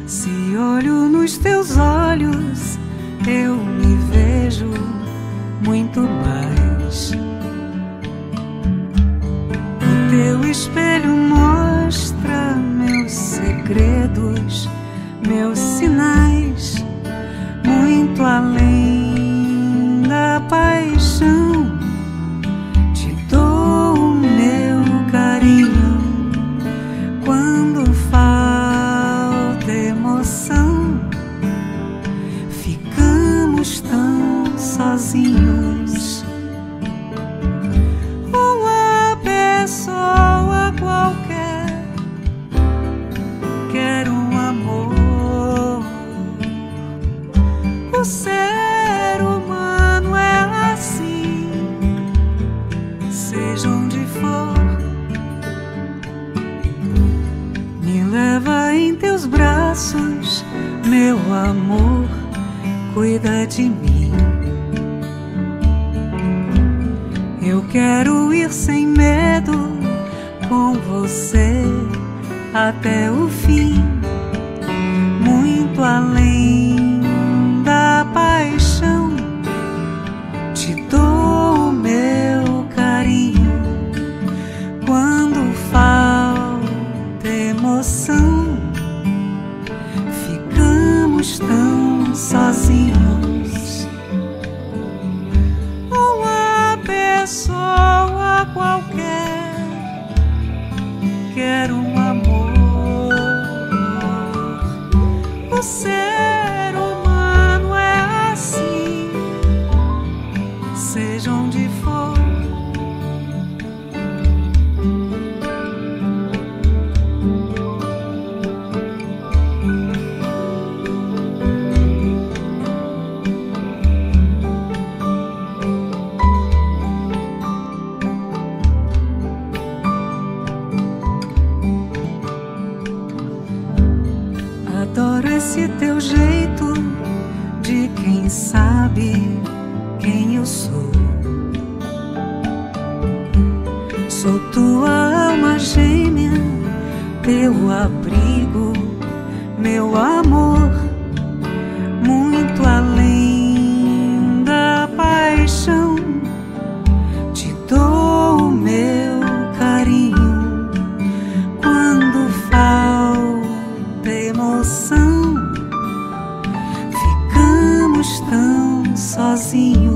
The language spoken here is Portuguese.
Se olho nos teus olhos, eu me vejo muito mais. O teu espelho mostra meus segredos, meus sinais, muito além da paixão. Te dou o meu carinho quando falta emoção. Ficamos tão sozinhos. Uma pessoa qualquer quer um amor. O ser humano é assim, seja onde for. Me leva em teus braços, meu amor, cuida de mim. Eu quero ir sem medo com você até o fim, muito além da paixão. Te dou o meu carinho quando falta emoção. Ficamos tão sozinhos. Uma pessoa qualquer quer um amor. O ser humano é assim, seja onde for. Adoro esse teu jeito de quem sabe quem eu sou. Sou tua alma gêmea, teu abrigo, meu amor, muito além da paixão. Te dou o meu carinho quando falta emoção. Ficamos tão sozinhos.